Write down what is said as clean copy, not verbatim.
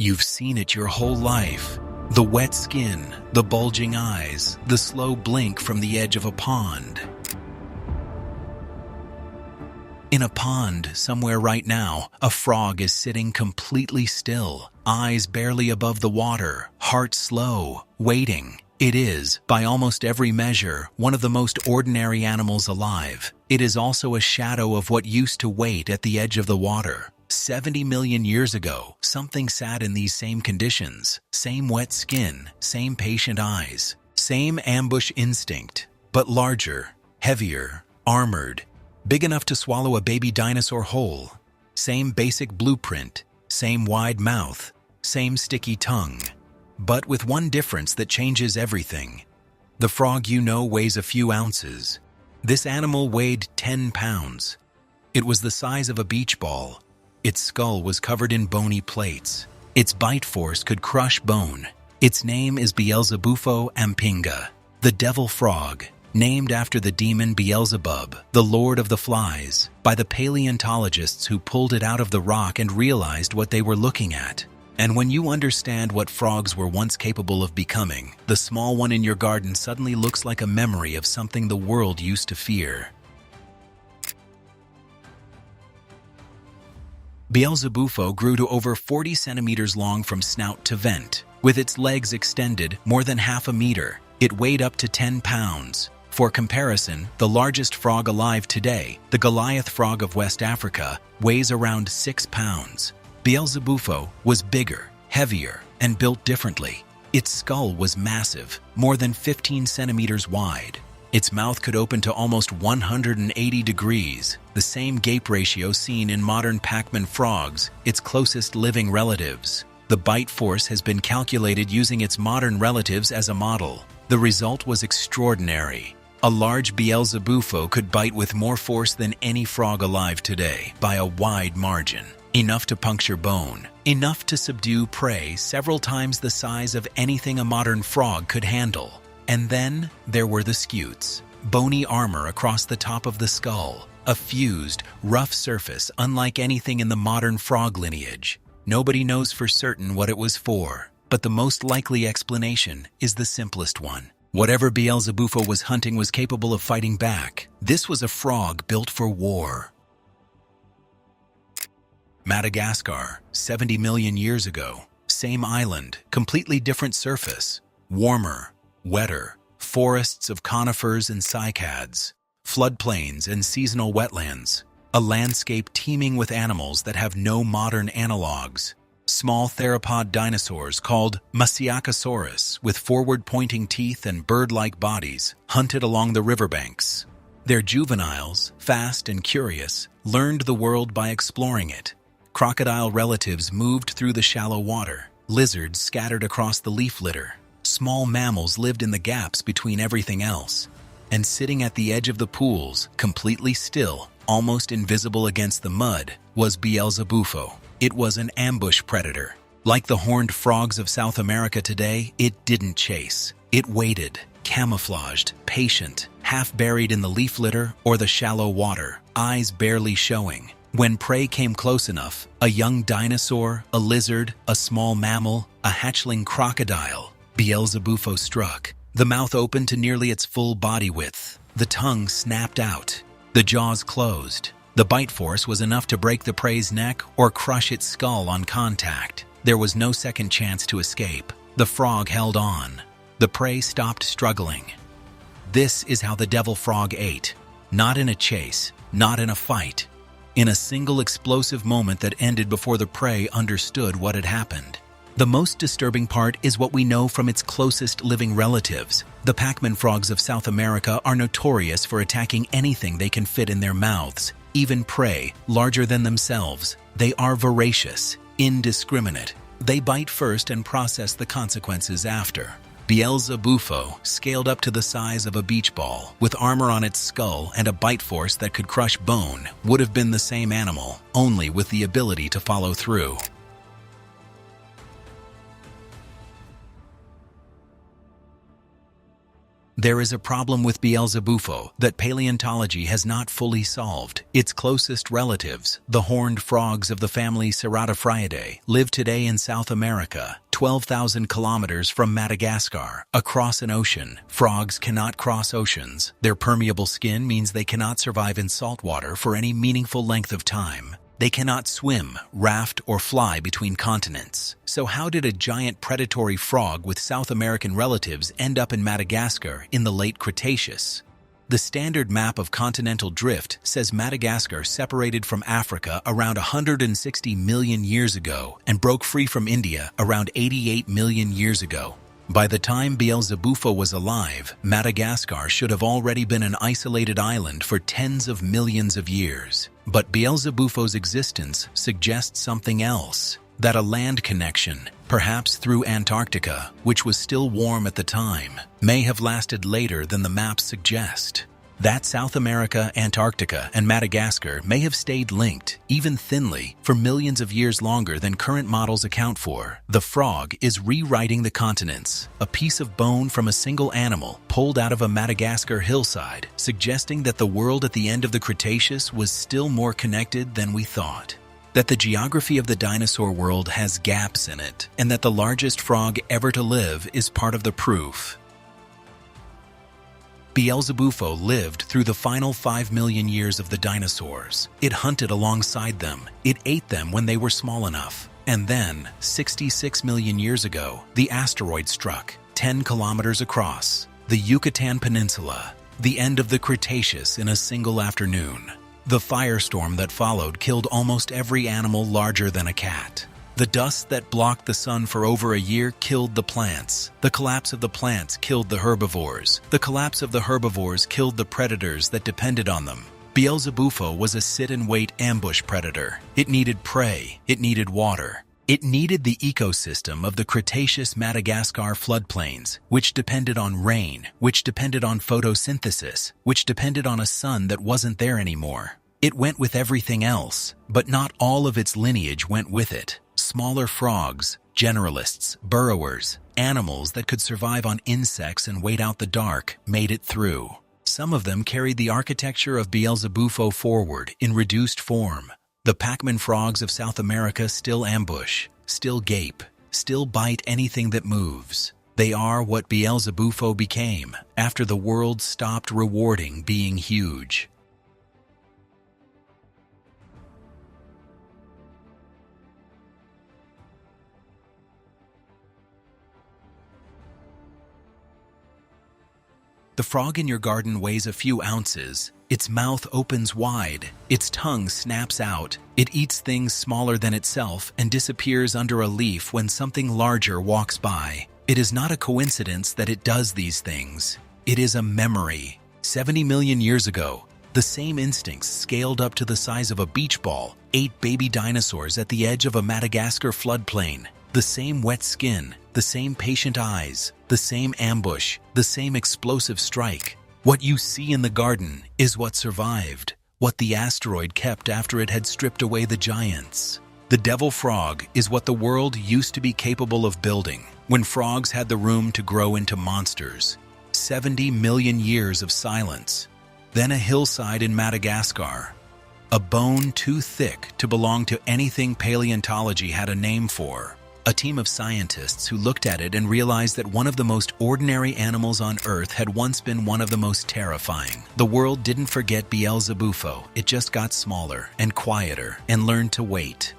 You've seen it your whole life. The wet skin, the bulging eyes, the slow blink from the edge of a pond. In a pond somewhere right now, a frog is sitting completely still, eyes barely above the water, heart slow, waiting. It is, by almost every measure, one of the most ordinary animals alive. It is also a shadow of what used to wait at the edge of the water. 70 million years ago, something sat in these same conditions. Same wet skin, same patient eyes, same ambush instinct, but larger, heavier, armored, big enough to swallow a baby dinosaur whole. Same basic blueprint, same wide mouth, same sticky tongue. But with one difference that changes everything. The frog you know weighs a few ounces. This animal weighed 10 pounds. It was the size of a beach ball. Its skull was covered in bony plates. Its bite force could crush bone. Its name is Beelzebufo ampinga, the devil frog, named after the demon Beelzebub, the lord of the flies, by the paleontologists who pulled it out of the rock and realized what they were looking at. And when you understand what frogs were once capable of becoming, the small one in your garden suddenly looks like a memory of something the world used to fear. Beelzebufo grew to over 40 centimeters long from snout to vent. With its legs extended more than half a meter, it weighed up to 10 pounds. For comparison, the largest frog alive today, the Goliath frog of West Africa, weighs around 6 pounds. Beelzebufo was bigger, heavier, and built differently. Its skull was massive, more than 15 centimeters wide. Its mouth could open to almost 180 degrees, the same gape ratio seen in modern Pac-Man frogs, its closest living relatives. The bite force has been calculated using its modern relatives as a model. The result was extraordinary. A large Beelzebufo could bite with more force than any frog alive today, by a wide margin. Enough to puncture bone, enough to subdue prey several times the size of anything a modern frog could handle. And then there were the scutes, bony armor across the top of the skull, a fused, rough surface unlike anything in the modern frog lineage. Nobody knows for certain what it was for, but the most likely explanation is the simplest one. Whatever Beelzebufo was hunting was capable of fighting back. This was a frog built for war. Madagascar, 70 million years ago. Same island, completely different surface. Warmer, wetter, forests of conifers and cycads, floodplains and seasonal wetlands, a landscape teeming with animals that have no modern analogues. Small theropod dinosaurs called Velociraptor with forward-pointing teeth and bird-like bodies hunted along the riverbanks. Their juveniles, fast and curious, learned the world by exploring it. Crocodile relatives moved through the shallow water. Lizards scattered across the leaf litter. Small mammals lived in the gaps between everything else. And sitting at the edge of the pools, completely still, almost invisible against the mud, was Beelzebufo. It was an ambush predator. Like the horned frogs of South America today, it didn't chase. It waited, camouflaged, patient, half buried in the leaf litter or the shallow water, eyes barely showing. When prey came close enough, a young dinosaur, a lizard, a small mammal, a hatchling crocodile, Beelzebufo struck. The mouth opened to nearly its full body width. The tongue snapped out. The jaws closed. The bite force was enough to break the prey's neck or crush its skull on contact. There was no second chance to escape. The frog held on. The prey stopped struggling. This is how the devil frog ate. Not in a chase, not in a fight. In a single explosive moment that ended before the prey understood what had happened. The most disturbing part is what we know from its closest living relatives. The Pac-Man frogs of South America are notorious for attacking anything they can fit in their mouths, even prey larger than themselves. They are voracious, indiscriminate. They bite first and process the consequences after. Beelzebufo, scaled up to the size of a beach ball, with armor on its skull and a bite force that could crush bone, would have been the same animal, only with the ability to follow through. There is a problem with Beelzebufo that paleontology has not fully solved. Its closest relatives, the horned frogs of the family Ceratophryidae, live today in South America, 12,000 kilometers from Madagascar, across an ocean. Frogs cannot cross oceans. Their permeable skin means they cannot survive in salt water for any meaningful length of time. They cannot swim, raft, or fly between continents. So how did a giant predatory frog with South American relatives end up in Madagascar in the late Cretaceous? The standard map of continental drift says Madagascar separated from Africa around 160 million years ago and broke free from India around 88 million years ago. By the time Beelzebufo was alive, Madagascar should have already been an isolated island for tens of millions of years. But Beelzebufo's existence suggests something else, that a land connection, perhaps through Antarctica, which was still warm at the time, may have lasted later than the maps suggest. That South America, Antarctica, and Madagascar may have stayed linked, even thinly, for millions of years longer than current models account for. The frog is rewriting the continents, a piece of bone from a single animal pulled out of a Madagascar hillside, suggesting that the world at the end of the Cretaceous was still more connected than we thought. That the geography of the dinosaur world has gaps in it, and that the largest frog ever to live is part of the proof. Beelzebufo lived through the final 5 million years of the dinosaurs. It hunted alongside them. It ate them when they were small enough. And then, 66 million years ago, the asteroid struck, 10 kilometers across, the Yucatan Peninsula, the end of the Cretaceous in a single afternoon. The firestorm that followed killed almost every animal larger than a cat. The dust that blocked the sun for over a year killed the plants. The collapse of the plants killed the herbivores. The collapse of the herbivores killed the predators that depended on them. Beelzebufo was a sit-and-wait ambush predator. It needed prey. It needed water. It needed the ecosystem of the Cretaceous Madagascar floodplains, which depended on rain, which depended on photosynthesis, which depended on a sun that wasn't there anymore. It went with everything else, but not all of its lineage went with it. Smaller frogs, generalists, burrowers, animals that could survive on insects and wait out the dark, made it through. Some of them carried the architecture of Beelzebufo forward in reduced form. The Pac-Man frogs of South America still ambush, still gape, still bite anything that moves. They are what Beelzebufo became after the world stopped rewarding being huge. The frog in your garden weighs a few ounces. Its mouth opens wide. Its tongue snaps out. It eats things smaller than itself and disappears under a leaf when something larger walks by. It is not a coincidence that it does these things. It is a memory. 70 million years ago, the same instincts scaled up to the size of a beach ball, ate baby dinosaurs at the edge of a Madagascar floodplain. The same wet skin, the same patient eyes, the same ambush, the same explosive strike. What you see in the garden is what survived, what the asteroid kept after it had stripped away the giants. The devil frog is what the world used to be capable of building, when frogs had the room to grow into monsters. 70 million years of silence. Then a hillside in Madagascar. A bone too thick to belong to anything paleontology had a name for. A team of scientists who looked at it and realized that one of the most ordinary animals on Earth had once been one of the most terrifying. The world didn't forget Beelzebufo. It just got smaller and quieter and learned to wait.